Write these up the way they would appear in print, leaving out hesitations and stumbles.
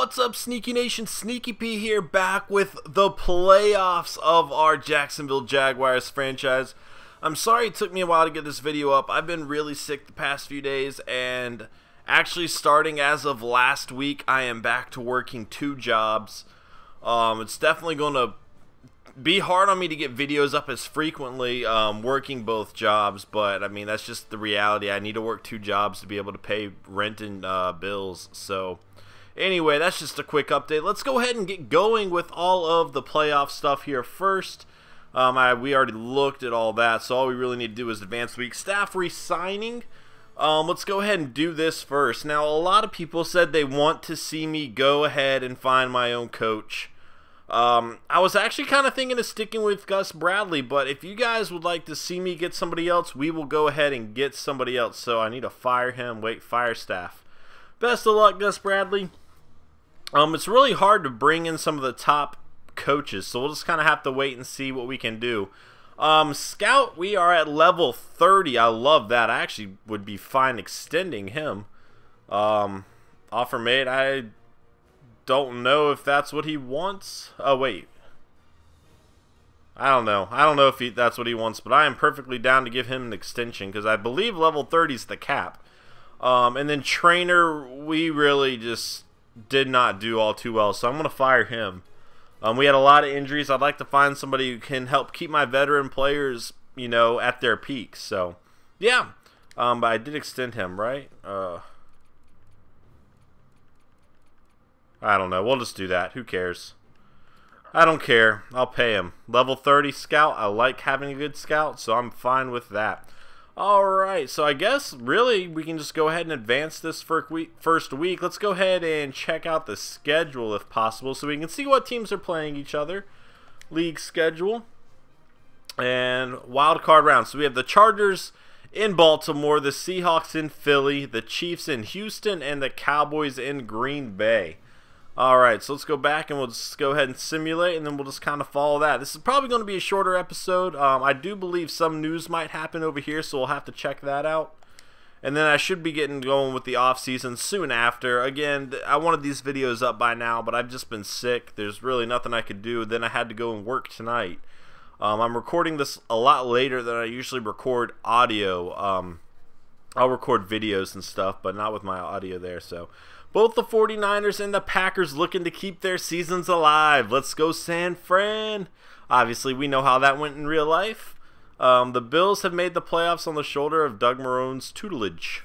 What's up, Sneaky Nation? Sneaky P here, back with the playoffs of our Jacksonville Jaguars franchise. I'm sorry it took me a while to get this video up. I've been really sick the past few days, and actually starting as of last week, I am back to working 2 jobs. It's definitely going to be hard on me to get videos up as frequently working both jobs, but I mean, that's just the reality. I need to work 2 jobs to be able to pay rent and bills. So anyway, that's just a quick update. Let's go ahead and get going with all of the playoff stuff here first. We already looked at all that, so all we really need to do is advance week. Staff re-signing. Let's go ahead and do this first. Now, a lot of people said they want to see me go ahead and find my own coach. I was actually kind of thinking of sticking with Gus Bradley, but if you guys would like to see me get somebody else, we will go ahead and get somebody else. So I need to fire him. Wait, fire staff. Best of luck, Gus Bradley. It's really hard to bring in some of the top coaches, so we'll just kind of have to wait and see what we can do. Scout, we are at level 30. I love that. I actually would be fine extending him. Offer made. I don't know if that's what he wants. Oh, wait. I don't know. I don't know if that's what he wants, but I am perfectly down to give him an extension because I believe level 30 is the cap. And then trainer, we really just did not do all too well, so I'm going to fire him. We had a lot of injuries. I'd like to find somebody who can help keep my veteran players, you know, at their peak. So, yeah. But I did extend him, right? I don't know. We'll just do that. Who cares? I don't care. I'll pay him. Level 30 scout. I like having a good scout, so I'm fine with that. Alright, so I guess really we can just go ahead and advance this first week. Let's go ahead and check out the schedule if possible so we can see what teams are playing each other. League schedule. And wild card round. So we have the Chargers in Baltimore, the Seahawks in Philly, the Chiefs in Houston, and the Cowboys in Green Bay. Alright, so let's go back and we'll just go ahead and simulate, and then we'll just kind of follow that. This is probably going to be a shorter episode. I do believe some news might happen over here, so we'll have to check that out. And then I should be getting going with the off-season soon after. Again, I wanted these videos up by now, but I've just been sick. There's really nothing I could do. Then I had to go and work tonight. I'm recording this a lot later than I usually record audio. I'll record videos and stuff, but not with my audio there, so both the 49ers and the Packers looking to keep their seasons alive. Let's go San Fran. Obviously, we know how that went in real life. The Bills have made the playoffs on the shoulder of Doug Marrone's tutelage.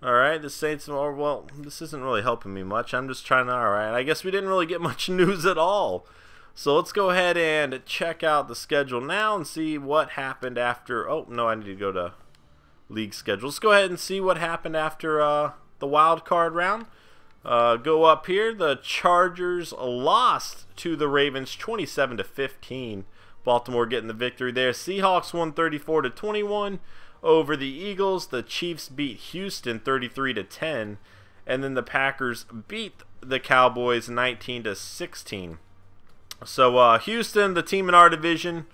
Alright, the Saints, well, this isn't really helping me much. I'm just trying to, alright, I guess we didn't really get much news at all. So let's go ahead and check out the schedule now and see what happened after, oh, no, I need to go to league schedule. Let's go ahead and see what happened after the wild card round. Go up here. The Chargers lost to the Ravens 27-15. Baltimore getting the victory there. Seahawks won 34-21 over the Eagles. The Chiefs beat Houston 33-10, and then the Packers beat the Cowboys 19-16. So Houston, the team in our division,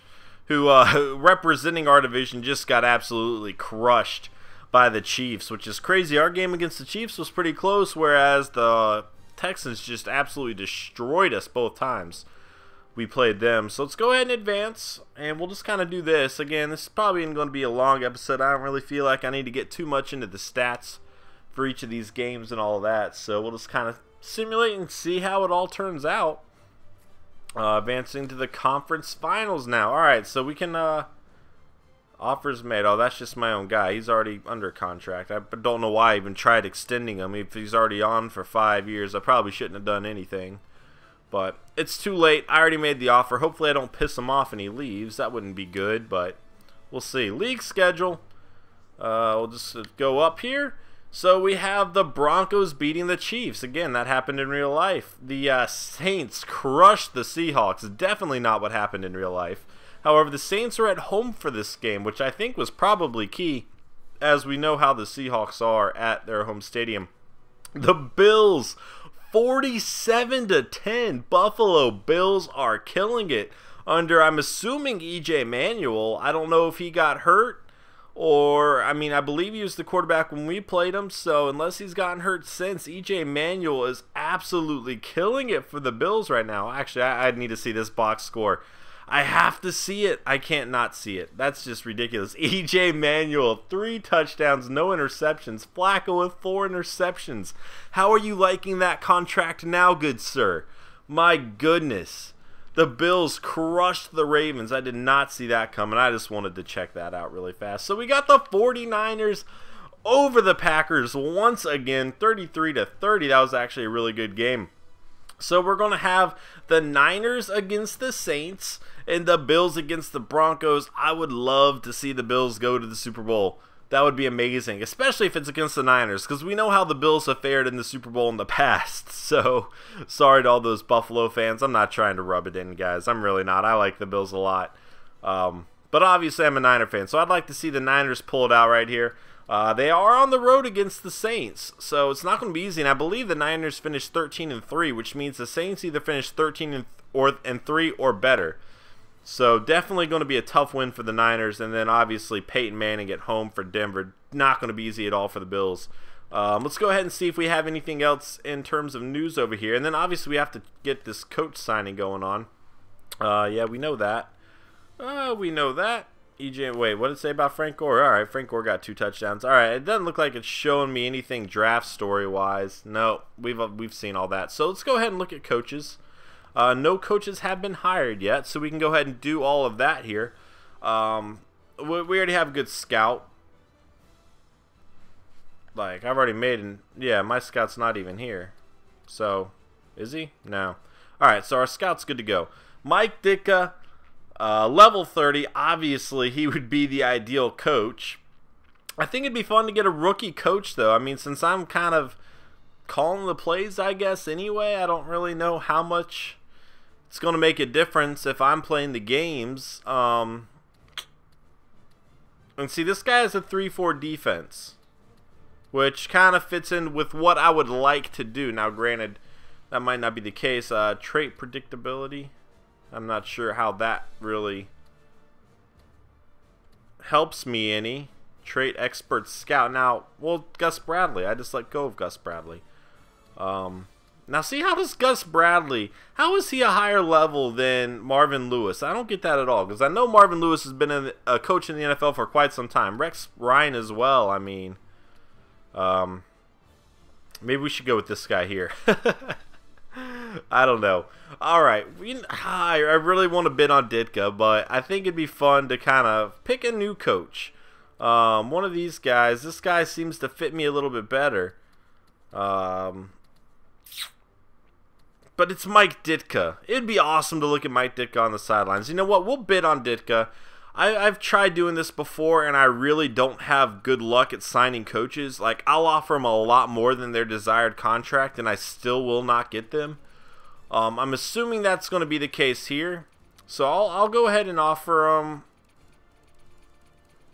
who representing our division, just got absolutely crushed by the Chiefs, which is crazy. Our game against the Chiefs was pretty close, whereas the Texans just absolutely destroyed us both times we played them. So let's go ahead and advance, and we'll just kind of do this. Again, this is probably going to be a long episode. I don't really feel like I need to get too much into the stats for each of these games and all that, so we'll just kind of simulate and see how it all turns out. Advancing to the conference finals now. Alright, so we can offers made. Oh, that's just my own guy. He's already under contract. I don't know why I even tried extending him. If he's already on for 5 years, I probably shouldn't have done anything. But it's too late. I already made the offer. Hopefully I don't piss him off and he leaves. That wouldn't be good, but we'll see. League schedule. We'll just go up here. So we have the Broncos beating the Chiefs. Again, that happened in real life. The Saints crushed the Seahawks. Definitely not what happened in real life. However, the Saints are at home for this game, which I think was probably key, as we know how the Seahawks are at their home stadium. The Bills, 47-10. Buffalo Bills are killing it under, I'm assuming, E.J. Manuel. I don't know if he got hurt Or, I mean, I believe he was the quarterback when we played him, so unless he's gotten hurt since, E.J. Manuel is absolutely killing it for the Bills right now. Actually, I need to see this box score. I have to see it. I can't not see it. That's just ridiculous. E.J. Manuel, 3 touchdowns, no interceptions. Flacco with 4 interceptions. How are you liking that contract now, good sir? My goodness. The Bills crushed the Ravens. I did not see that coming. I just wanted to check that out really fast. So we got the 49ers over the Packers once again, 33-30. That was actually a really good game. So we're going to have the Niners against the Saints and the Bills against the Broncos. I would love to see the Bills go to the Super Bowl. That would be amazing, especially if it's against the Niners, because we know how the Bills have fared in the Super Bowl in the past. So, sorry to all those Buffalo fans. I'm not trying to rub it in, guys. I'm really not. I like the Bills a lot. But obviously, I'm a Niner fan, so I'd like to see the Niners pull it out right here. They are on the road against the Saints, so it's not going to be easy. And I believe the Niners finished 13-3, which means the Saints either finished 13-3 or better. So definitely going to be a tough win for the Niners, and then obviously Peyton Manning at home for Denver. Not going to be easy at all for the Bills. Let's go ahead and see if we have anything else in terms of news over here. And then obviously we have to get this coach signing going on. Yeah, we know that. We know that. EJ, wait, what did it say about Frank Gore? All right, Frank Gore got 2 touchdowns. All right, it doesn't look like it's showing me anything draft story-wise. No, we've seen all that. So let's go ahead and look at coaches. No coaches have been hired yet, so we can go ahead and do all of that here. We already have a good scout. Like, I've already made an... Yeah, my scout's not even here. So, is he? No. Alright, so our scout's good to go. Mike Ditka, level 30. Obviously, he would be the ideal coach. I think it'd be fun to get a rookie coach, though. I mean, since I'm kind of calling the plays, I guess, anyway, I don't really know how much it's going to make a difference if I'm playing the games. And see, this guy has a 3-4 defense, which kind of fits in with what I would like to do. Now, granted, that might not be the case. Trait predictability. I'm not sure how that really helps me any. Trait expert scout. Now, well, Gus Bradley. I just let go of Gus Bradley. Now, see, how does Gus Bradley, how is he a higher level than Marvin Lewis? I don't get that at all, because I know Marvin Lewis has been a coach in the NFL for quite some time. Rex Ryan as well, I mean. Maybe we should go with this guy here. I don't know. All right, I really want to bid on Ditka, but I think it'd be fun to kind of pick a new coach. One of these guys. This guy seems to fit me a little bit better. But it's Mike Ditka. It'd be awesome to look at Mike Ditka on the sidelines. You know what? We'll bid on Ditka. I've tried doing this before, and I really don't have good luck at signing coaches. Like, I'll offer them a lot more than their desired contract, and I still will not get them. I'm assuming that's going to be the case here. So I'll go ahead and offer him.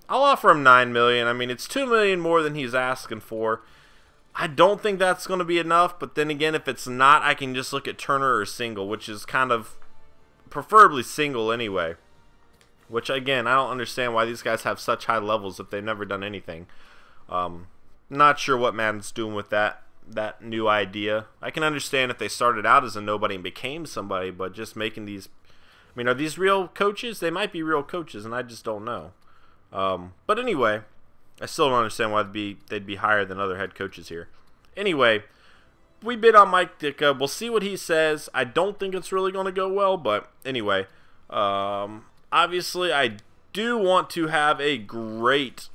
I'll offer him $9 million. I mean, it's $2 million more than he's asking for. I don't think that's going to be enough, but then again, if it's not, I can just look at Turner or Single, which is kind of preferably Single anyway. Which, again, I don't understand why these guys have such high levels if they've never done anything. Not sure what Madden's doing with that new idea. I can understand if they started out as a nobody and became somebody, but just making these... I mean, are these real coaches? They might be real coaches, and I just don't know. But anyway... I still don't understand why they'd be higher than other head coaches here. Anyway, we bid on Mike Ditka. We'll see what he says. I don't think it's really going to go well, but anyway. Obviously, I do want to have a great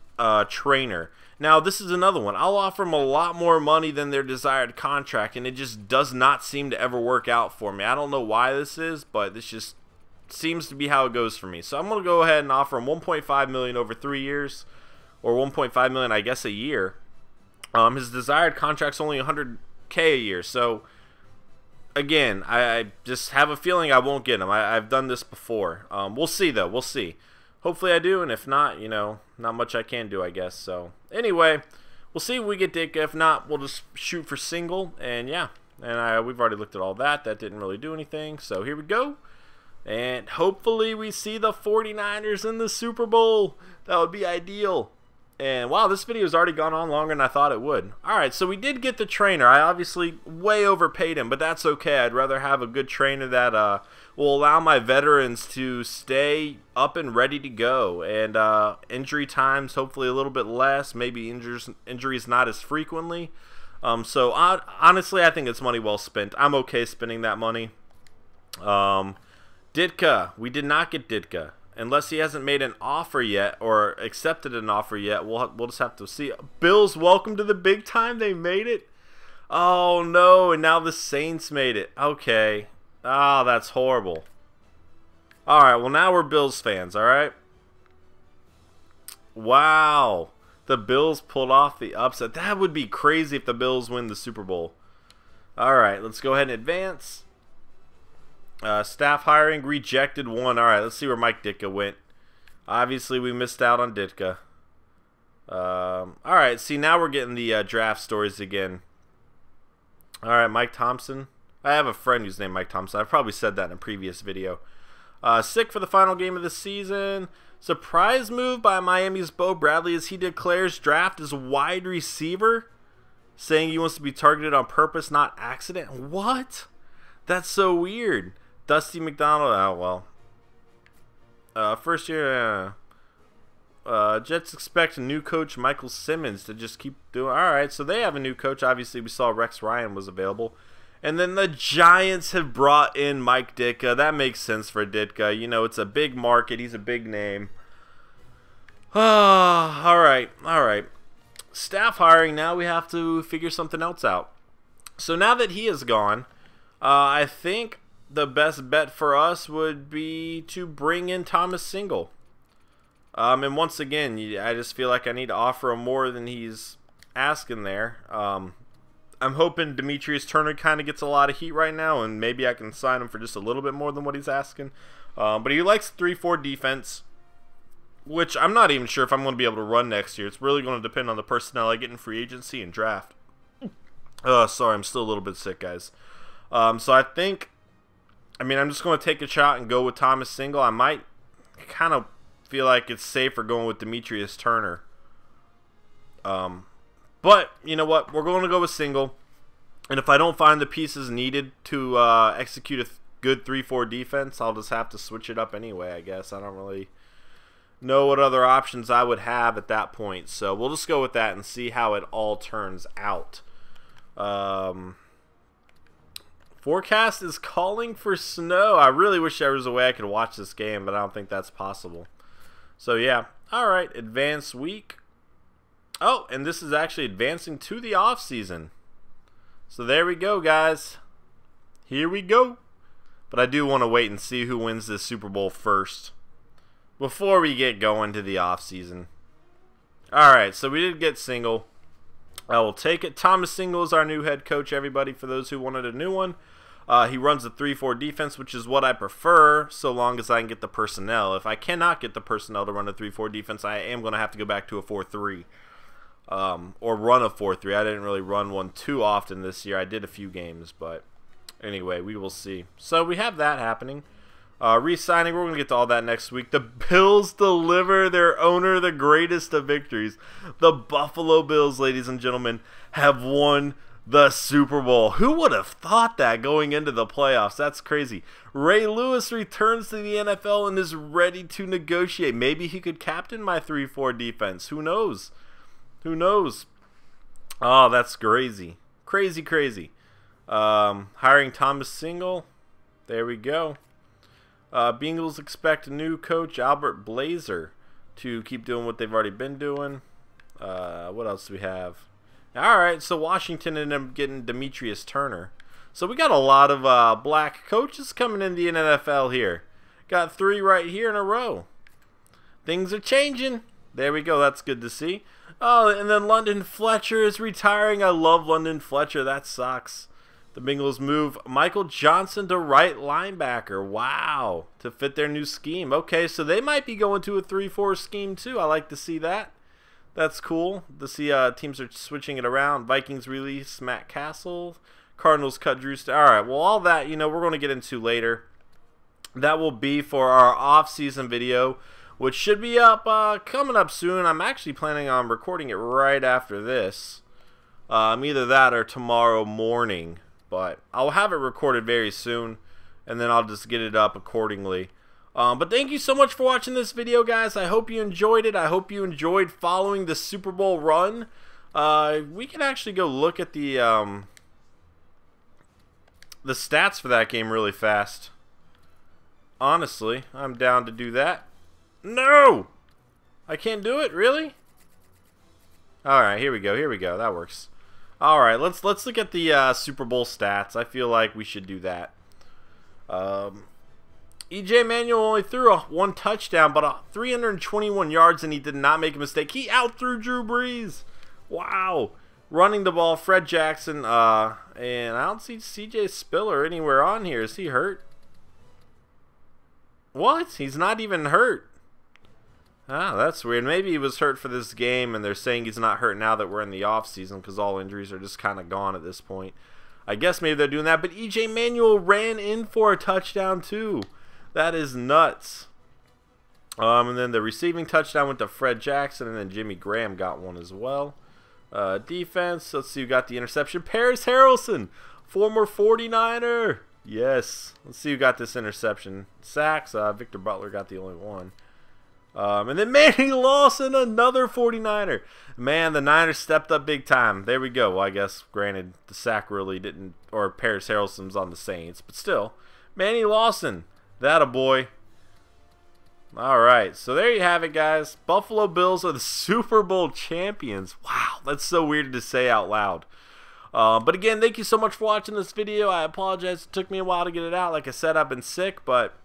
trainer. Now, this is another one. I'll offer them a lot more money than their desired contract, and it just does not seem to ever work out for me. I don't know why this is, but this just seems to be how it goes for me. So I'm going to go ahead and offer him $1.5 million over 3 years. Or $1.5 million, I guess, a year. His desired contract's only $100K a year. So, again, I just have a feeling I won't get him. I've done this before. We'll see, though. We'll see. Hopefully I do, and if not, you know, not much I can do, I guess. So, anyway, we'll see if we get Ditka. If not, we'll just shoot for Single. And, yeah, and we've already looked at all that. That didn't really do anything. So, here we go. And hopefully we see the 49ers in the Super Bowl. That would be ideal. And wow, this video has already gone on longer than I thought it would. Alright, so we did get the trainer. I obviously way overpaid him, but that's okay. I'd rather have a good trainer that will allow my veterans to stay up and ready to go. And injury times hopefully a little bit less. Maybe injuries not as frequently. So honestly, I think it's money well spent. I'm okay spending that money. Ditka. We did not get Ditka. Unless he hasn't made an offer yet or accepted an offer yet, we'll just have to see. Bills, welcome to the big time. They made it. Oh, no, and now the Saints made it. Okay. Oh, that's horrible. All right, well, now we're Bills fans, all right? Wow. The Bills pulled off the upset. That would be crazy if the Bills win the Super Bowl. All right, let's go ahead and advance. Staff hiring, rejected one. Alright, let's see where Mike Ditka went. Obviously, we missed out on Ditka. Alright, see, now we're getting the draft stories again. Alright, Mike Thompson. I have a friend who's named Mike Thompson. I've probably said that in a previous video. Sick for the final game of the season. Surprise move by Miami's Bo Bradley as he declares draft as wide receiver, saying he wants to be targeted on purpose, not accident. What? That's so weird. Dusty McDonald, oh well. First year, Jets expect a new coach, Michael Simmons, to just keep doing. Alright, so they have a new coach. Obviously, we saw Rex Ryan was available. And then the Giants have brought in Mike Ditka. That makes sense for Ditka. You know, it's a big market. He's a big name. Alright. Staff hiring, now we have to figure something else out. So now that he is gone, I think the best bet for us would be to bring in Thomas Single. And once again, I just feel like I need to offer him more than he's asking there. I'm hoping Demetrius Turner kind of gets a lot of heat right now, and maybe I can sign him for just a little bit more than what he's asking. But he likes 3-4 defense, which I'm not even sure if I'm going to be able to run next year. It's really going to depend on the personnel I get in free agency and draft. Sorry, I'm still a little bit sick, guys. So I think, I'm just going to take a shot and go with Thomas Single. I might kind of feel like it's safer going with Demetrius Turner. But, you know what? We're going to go with Single. And if I don't find the pieces needed to execute a good 3-4 defense, I'll just have to switch it up anyway, I guess. I don't really know what other options I would have at that point. So we'll just go with that and see how it all turns out. Forecast is calling for snow. I really wish there was a way I could watch this game, but I don't think that's possible. So yeah, alright, advanced week. Oh, and this is actually advancing to the off season. So there we go, guys. Here we go. But I do want to wait and see who wins this Super Bowl first before we get going to the off season. Alright, so we did get Single. I will take it. Thomas Single is our new head coach, everybody, for those who wanted a new one. He runs a 3-4 defense, which is what I prefer, so long as I can get the personnel. If I cannot get the personnel to run a 3-4 defense, I am going to have to go back to a 4-3. Or run a 4-3. I didn't really run one too often this year. I did a few games, but anyway, we will see. So we have that happening. Re-signing, we're going to get to all that next week. The Bills deliver their owner the greatest of victories. The Buffalo Bills, ladies and gentlemen, have won the Super Bowl. Who would have thought that going into the playoffs? That's crazy. Ray Lewis returns to the NFL and is ready to negotiate. Maybe he could captain my 3-4 defense. Who knows? Who knows? Oh, that's crazy. Crazy. Hiring Thomas Single. There we go. Bengals expect a new coach, Albert Blazer, to keep doing what they've already been doing. What else do we have? Alright, so Washington ended up getting Demetrius Turner. So we got a lot of black coaches coming in the NFL here. Got 3 right here in a row. Things are changing. There we go. That's good to see. Oh, and then London Fletcher is retiring. I love London Fletcher. That sucks. The Bengals move Michael Johnson to right linebacker. Wow. To fit their new scheme. Okay, so they might be going to a 3-4 scheme too. I like to see that. That's cool to see teams are switching it around. Vikings release Matt Castle. Cardinals cut Drew. Alright, well, all that, we're going to get into later. That will be for our off-season video which should be up coming up soon. I'm actually planning on recording it right after this. Either that or tomorrow morning, but I'll have it recorded very soon, and then I'll just get it up accordingly. But thank you so much for watching this video, guys. I hope you enjoyed it. I hope you enjoyed following the Super Bowl run. We can actually go look at the stats for that game really fast. Honestly, I'm down to do that. No! I can't do it? Really? Alright, here we go. Here we go. That works. Alright, let's look at the Super Bowl stats. I feel like we should do that. E.J. Manuel only threw one touchdown, but 321 yards, and he did not make a mistake. He outthrew Drew Brees. Wow. Running the ball, Fred Jackson, and I don't see C.J. Spiller anywhere on here. Is he hurt? What? He's not even hurt. Ah, that's weird. Maybe he was hurt for this game, and they're saying he's not hurt now that we're in the off-season because all injuries are just kind of gone at this point. I guess maybe they're doing that, but E.J. Manuel ran in for a touchdown, too. That is nuts. And then the receiving touchdown went to Fred Jackson, and then Jimmy Graham got one as well. Defense, let's see who got the interception. Paris Harrelson, former 49er. Yes. Let's see who got this interception. Sacks, Victor Butler got the only one. And then Manny Lawson, another 49er. Man, the Niners stepped up big time. There we go. Well, I guess, granted, the sack really didn't, or Paris Harrelson's on the Saints, but still. Manny Lawson, that a boy. Alright, so there you have it, guys. Buffalo Bills are the Super Bowl champions. Wow, that's so weird to say out loud. But again, thank you so much for watching this video. I apologize, it took me a while to get it out. Like I said, I've been sick, but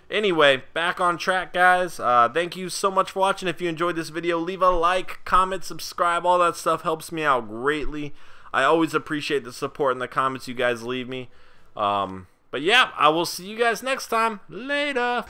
anyway, back on track, guys. Thank you so much for watching. If you enjoyed this video, leave a like, comment, subscribe. All that stuff helps me out greatly. I always appreciate the support and the comments you guys leave me. But yeah, I will see you guys next time. Later.